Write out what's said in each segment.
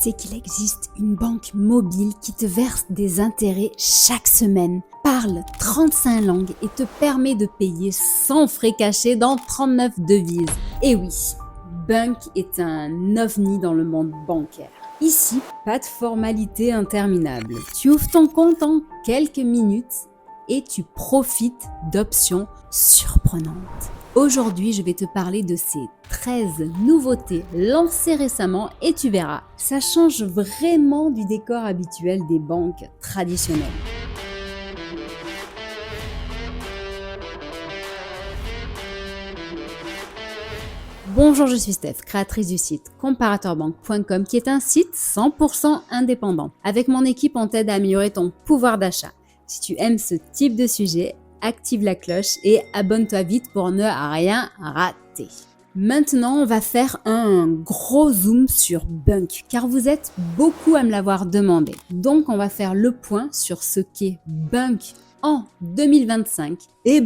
sais qu'il existe une banque mobile qui te verse des intérêts chaque semaine, parle 35 langues et te permet de payer sans frais cachés dans 39 devises. Et oui, Bunq est un ovni dans le monde bancaire. Ici, pas de formalité interminable. Tu ouvres ton compte en quelques minutes et tu profites d'options surprenantes. Aujourd'hui, je vais te parler de ces 13 nouveautés lancées récemment et tu verras, ça change vraiment du décor habituel des banques traditionnelles. Bonjour, je suis Steph, créatrice du site comparateurbanque.com qui est un site 100% indépendant. Avec mon équipe, on t'aide à améliorer ton pouvoir d'achat. Si tu aimes ce type de sujet, active la cloche et abonne-toi vite pour ne rien rater. Maintenant, on va faire un gros zoom sur Bunq, car vous êtes beaucoup à me l'avoir demandé. Donc, on va faire le point sur ce qu'est Bunq en 2025. Et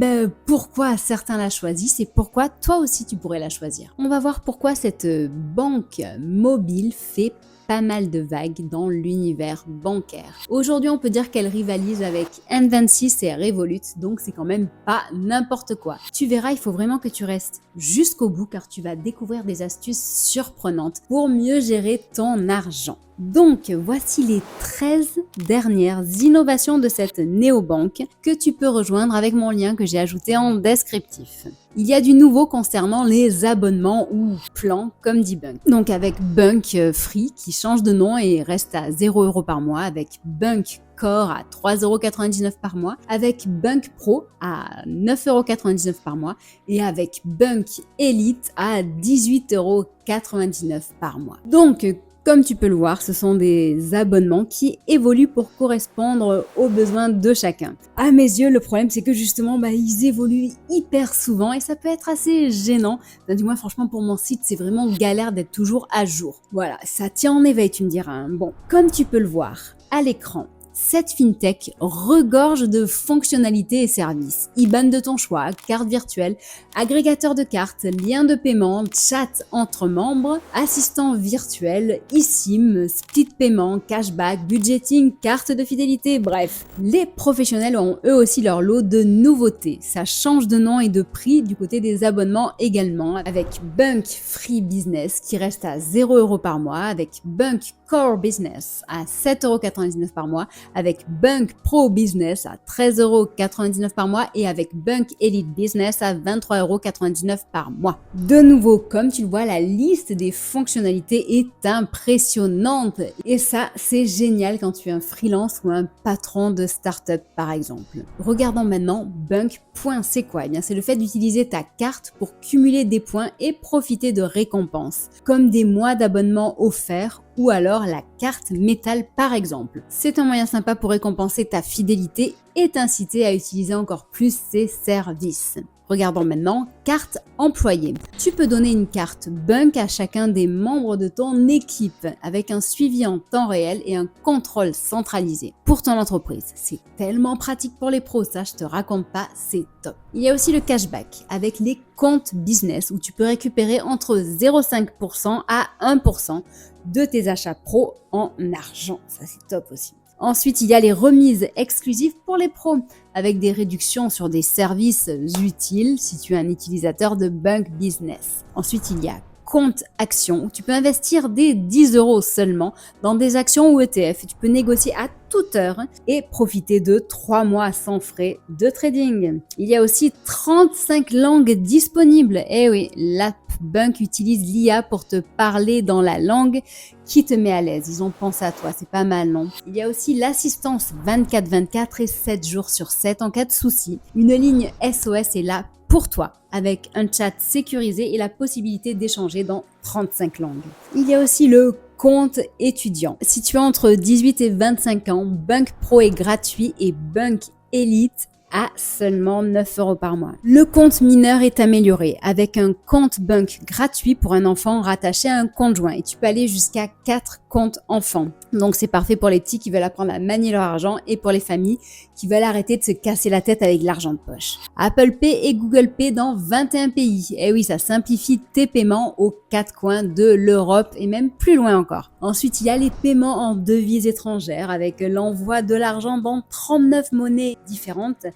pourquoi certains la choisissent et pourquoi toi aussi tu pourrais la choisir. On va voir pourquoi cette banque mobile fait pas mal de vagues dans l'univers bancaire. Aujourd'hui, on peut dire qu'elle rivalise avec N26 et Revolut, donc c'est quand même pas n'importe quoi. Tu verras, il faut vraiment que tu restes jusqu'au bout car tu vas découvrir des astuces surprenantes pour mieux gérer ton argent. Donc, voici les 13 dernières innovations de cette néobanque que tu peux rejoindre avec mon lien que j'ai ajouté en descriptif. Il y a du nouveau concernant les abonnements ou plans, comme dit Bunq. Donc avec Bunq Free qui change de nom et reste à 0€ par mois, avec Bunq Core à 3,99€ par mois, avec Bunq Pro à 9,99€ par mois et avec Bunq Elite à 18,99€ par mois. Donc, comme tu peux le voir, ce sont des abonnements qui évoluent pour correspondre aux besoins de chacun. À mes yeux, le problème c'est que justement, ils évoluent hyper souvent et ça peut être assez gênant. Du moins, franchement, pour mon site, c'est vraiment galère d'être toujours à jour. Voilà, ça tient en éveil, tu me diras. Bon, comme tu peux le voir à l'écran, cette fintech regorge de fonctionnalités et services. IBAN de ton choix, carte virtuelle, agrégateur de cartes, lien de paiement, chat entre membres, assistant virtuel, eSIM, split paiement, cashback, budgeting, carte de fidélité, bref. Les professionnels ont eux aussi leur lot de nouveautés. Ça change de nom et de prix du côté des abonnements également, avec Bunq Free Business qui reste à 0€ par mois, avec Bunq Core Business à 7,99€ par mois, avec Bunq Pro Business à 13,99€ par mois et avec Bunq Elite Business à 23,99€ par mois. De nouveau, comme tu le vois, la liste des fonctionnalités est impressionnante et ça, c'est génial quand tu es un freelance ou un patron de start-up par exemple. Regardons maintenant Bunq Points, c'est quoi? C'est le fait d'utiliser ta carte pour cumuler des points et profiter de récompenses, comme des mois d'abonnement offerts ou alors la carte métal par exemple. C'est un moyen sympa pour récompenser ta fidélité et t'inciter à utiliser encore plus ces services. Regardons maintenant carte employée. Tu peux donner une carte Bunq à chacun des membres de ton équipe avec un suivi en temps réel et un contrôle centralisé pour ton entreprise. C'est tellement pratique pour les pros, ça je te raconte pas, c'est top. Il y a aussi le cashback avec les comptes business où tu peux récupérer entre 0,5% à 1% de tes achats pro en argent. Ça c'est top aussi. Ensuite, il y a les remises exclusives pour les pros, avec des réductions sur des services utiles si tu es un utilisateur de Bunq Business. Ensuite, il y a compte action où tu peux investir des 10€ seulement dans des actions ou ETF. Tu peux négocier à toute heure et profiter de 3 mois sans frais de trading. Il y a aussi 35 langues disponibles. Eh oui, l'app Bunq utilise l'IA pour te parler dans la langue qui te met à l'aise. Ils ont pensé à toi, c'est pas mal, non? Il y a aussi l'assistance 24/24 et 7 jours sur 7 en cas de souci. Une ligne SOS est là pour toi, avec un chat sécurisé et la possibilité d'échanger dans 35 langues. Il y a aussi le compte étudiant. Si tu as entre 18 et 25 ans, Bunq Pro est gratuit et Bunq Elite à seulement 9 € par mois. Le compte mineur est amélioré avec un compte Bunk gratuit pour un enfant rattaché à un compte joint et tu peux aller jusqu'à 4 comptes enfants. Donc c'est parfait pour les petits qui veulent apprendre à manier leur argent et pour les familles qui veulent arrêter de se casser la tête avec l'argent de poche. Apple Pay et Google Pay dans 21 pays. Et oui, ça simplifie tes paiements aux 4 coins de l'Europe et même plus loin encore. Ensuite, il y a les paiements en devises étrangères avec l'envoi de l'argent dans 39 monnaies différentes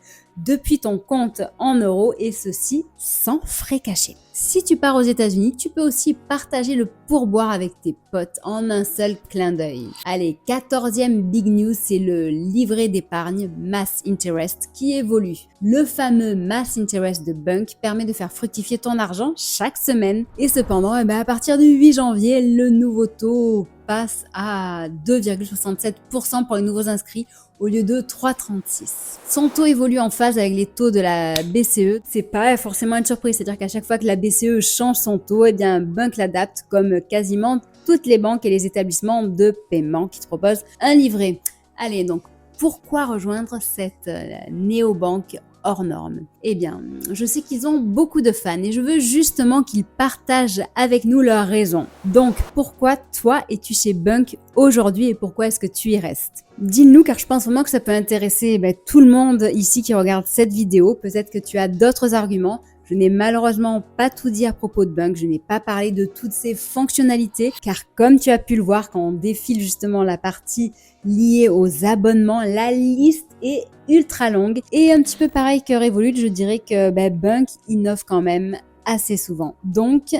depuis ton compte en euros et ceci sans frais cachés. Si tu pars aux États-Unis, tu peux aussi partager le pourboire avec tes potes en un seul clin d'œil. Allez, 14e big news, c'est le livret d'épargne Mass Interest qui évolue. Le fameux Mass Interest de Bunk permet de faire fructifier ton argent chaque semaine et cependant, à partir du 8 janvier, le nouveau taux passe à 2,67% pour les nouveaux inscrits au lieu de 3,36. Son taux évolue en phase avec les taux de la BCE. C'est pas forcément une surprise, c'est-à-dire qu'à chaque fois que la BCE change son taux, Bunk l'adapte comme quasiment toutes les banques et les établissements de paiement qui te proposent un livret. Allez, donc pourquoi rejoindre cette néobanque hors norme? Je sais qu'ils ont beaucoup de fans et je veux justement qu'ils partagent avec nous leurs raisons. Donc, pourquoi toi es-tu chez Bunk aujourd'hui et pourquoi est-ce que tu y restes? Dis-nous car je pense vraiment que ça peut intéresser tout le monde ici qui regarde cette vidéo. Peut-être que tu as d'autres arguments. Je n'ai malheureusement pas tout dit à propos de Bunk, je n'ai pas parlé de toutes ses fonctionnalités, car comme tu as pu le voir quand on défile justement la partie liée aux abonnements, la liste est ultra longue. Et un petit peu pareil que Revolut, je dirais que Bunk innove quand même assez souvent. Donc,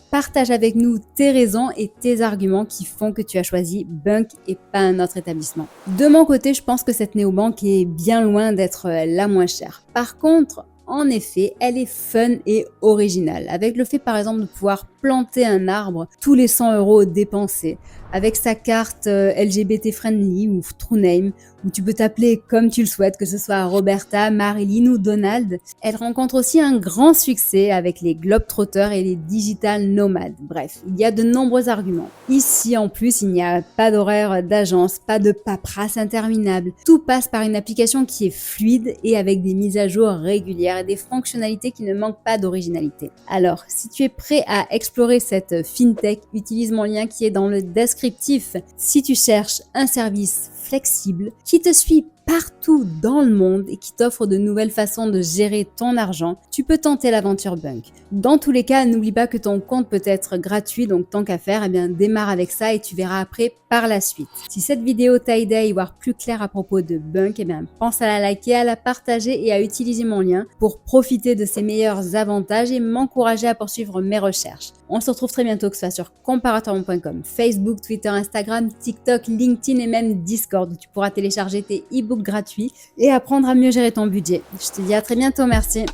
partage avec nous tes raisons et tes arguments qui font que tu as choisi Bunk et pas un autre établissement. De mon côté, je pense que cette néobanque est bien loin d'être la moins chère. Par contre, en effet, elle est fun et originale, avec le fait par exemple de pouvoir planter un arbre tous les 100 € dépensés, avec sa carte LGBT friendly ou True Name, où tu peux t'appeler comme tu le souhaites, que ce soit Roberta, Marilyn ou Donald. Elle rencontre aussi un grand succès avec les Globetrotters et les Digital Nomades. Bref, il y a de nombreux arguments. Ici en plus, il n'y a pas d'horaire d'agence, pas de paperasse interminable. Tout passe par une application qui est fluide et avec des mises à jour régulières et des fonctionnalités qui ne manquent pas d'originalité. Alors, si tu es prêt à explorer cette fintech, utilise mon lien qui est dans le descriptif. Si tu cherches un service flexible qui te suit partout dans le monde et qui t'offre de nouvelles façons de gérer ton argent, tu peux tenter l'aventure Bunk. Dans tous les cas, n'oublie pas que ton compte peut être gratuit, donc tant qu'à faire, démarre avec ça et tu verras après par la suite. Si cette vidéo t'a aidé à y voir plus clair à propos de Bunk, pense à la liker, à la partager et à utiliser mon lien pour profiter de ses meilleurs avantages et m'encourager à poursuivre mes recherches. On se retrouve très bientôt, que ce soit sur comparatormonde.com, Facebook, Twitter, Instagram, TikTok, LinkedIn et même Discord, où tu pourras télécharger tes e-books gratuits et apprendre à mieux gérer ton budget. Je te dis à très bientôt, merci.